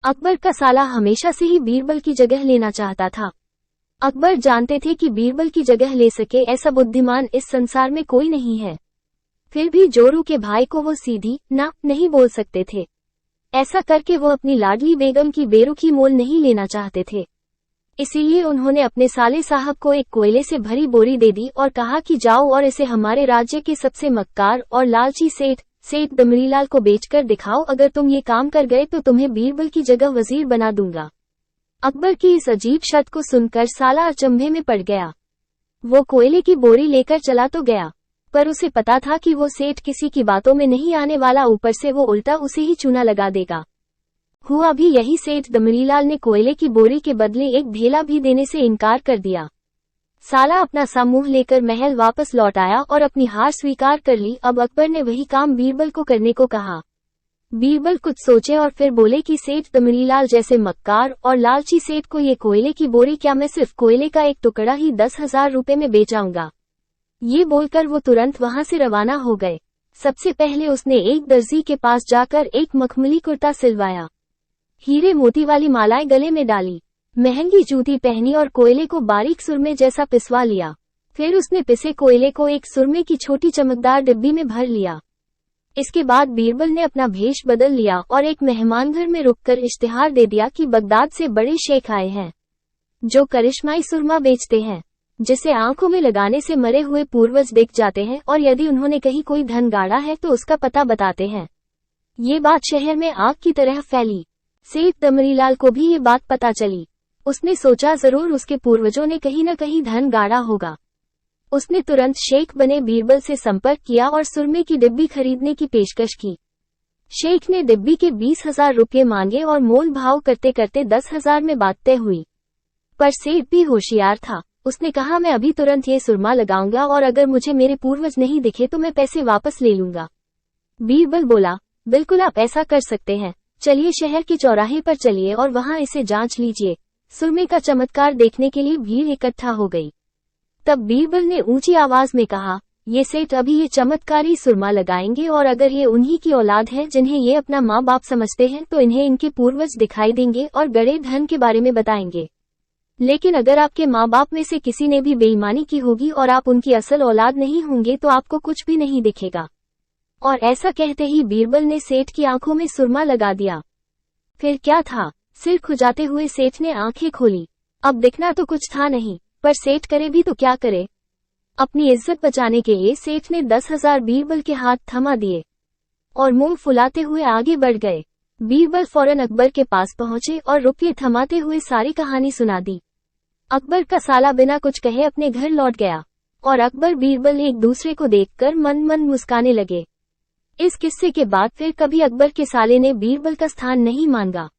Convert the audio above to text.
अकबर का साला हमेशा से ही बीरबल की जगह लेना चाहता था। अकबर जानते थे कि बीरबल की जगह ले सके ऐसा बुद्धिमान इस संसार में कोई नहीं है। फिर भी जोरू के भाई को वो सीधी ना नहीं बोल सकते थे। ऐसा करके वो अपनी लाडली बेगम की बेरुखी मोल नहीं लेना चाहते थे। इसीलिए उन्होंने अपने साले साहब को एक कोयले से भरी बोरी दे दी और कहा कि जाओ और इसे हमारे राज्य के सबसे मक्कार और लालची सेठ दमरीलाल को बेचकर दिखाओ। अगर तुम ये काम कर गए तो तुम्हें बीरबल की जगह वजीर बना दूंगा। अकबर की इस अजीब शर्त को सुनकर साला अचंभे में पड़ गया। वो कोयले की बोरी लेकर चला तो गया, पर उसे पता था कि वो सेठ किसी की बातों में नहीं आने वाला, ऊपर से वो उल्टा उसे ही चूना लगा देगा। हुआ भी यही, सेठ दमरीलाल ने कोयले की बोरी के बदले एक ढेला भी देने से इनकार कर दिया। साला अपना सा मुंह लेकर महल वापस लौट आया और अपनी हार स्वीकार कर ली। अब अकबर ने वही काम बीरबल को करने को कहा। बीरबल कुछ सोचे और फिर बोले कि सेठ दमरीलाल जैसे मक्कार और लालची सेठ को ये कोयले की बोरी क्या मैं सिर्फ कोयले का एक टुकड़ा ही 10,000 रुपए में बेचाऊंगा। ये बोलकर वो तुरंत वहां से रवाना हो गए। सबसे पहले उसने एक दर्जी के पास जाकर एक मखमली कुर्ता सिलवाया, हीरे मोती वाली मालाएं गले में डाली, महंगी जूती पहनी और कोयले को बारीक सुरमे जैसा पिसवा लिया। फिर उसने पिसे कोयले को एक सुरमे की छोटी चमकदार डिब्बी में भर लिया। इसके बाद बीरबल ने अपना भेष बदल लिया और एक मेहमान घर में रुककर इश्तिहार दे दिया कि बगदाद से बड़े शेख आए हैं जो करिश्माई सुरमा बेचते हैं, जिसे आंखों में लगाने से मरे हुए पूर्वज दिख जाते हैं और यदि उन्होंने कहीं कोई धन गाड़ा है तो उसका पता बताते हैं। ये बात शहर में आग की तरह फैली। सेठ दमरीलाल को भी ये बात पता चली। उसने सोचा जरूर उसके पूर्वजों ने कहीं न कहीं धन गाड़ा होगा। उसने तुरंत शेख बने बीरबल से संपर्क किया और सुरमे की डिब्बी खरीदने की पेशकश की। शेख ने डिब्बी के 20,000 रुपये मांगे और मोल भाव करते करते 10,000 में बात तय हुई। पर सेठ भी होशियार था। उसने कहा मैं अभी तुरंत ये सुरमा लगाऊंगा और अगर मुझे मेरे पूर्वज नहीं दिखे तो मैं पैसे वापस ले लूंगा। बीरबल बोला, बिल्कुल आप ऐसा कर सकते हैं। चलिए शहर के चौराहे पर चलिए और वहां इसे जांच लीजिए। सुरमे का चमत्कार देखने के लिए भीड़ इकट्ठा हो गई। तब बीरबल ने ऊंची आवाज में कहा, ये सेठ अभी ये चमत्कारी सुरमा लगाएंगे और अगर ये उन्हीं की औलाद है जिन्हें ये अपना माँ बाप समझते हैं तो इन्हें इनके पूर्वज दिखाई देंगे और गड़े धन के बारे में बताएंगे। लेकिन अगर आपके माँ बाप में से किसी ने भी बेईमानी की होगी और आप उनकी असल औलाद नहीं होंगे तो आपको कुछ भी नहीं दिखेगा। और ऐसा कहते ही बीरबल ने सेठ की आंखों में सुरमा लगा दिया। फिर क्या था, सिर खुजाते हुए सेठ ने आंखें खोली। अब दिखना तो कुछ था नहीं, पर सेठ करे भी तो क्या करे। अपनी इज्जत बचाने के लिए सेठ ने 10,000 बीरबल के हाथ थमा दिए और मुंह फुलाते हुए आगे बढ़ गए। बीरबल फौरन अकबर के पास पहुंचे और रुपये थमाते हुए सारी कहानी सुना दी। अकबर का साला बिना कुछ कहे अपने घर लौट गया और अकबर बीरबल एक दूसरे को देखकर मन मन मुस्काने लगे। इस किस्से के बाद फिर कभी अकबर के साले ने बीरबल का स्थान नहीं मांगा।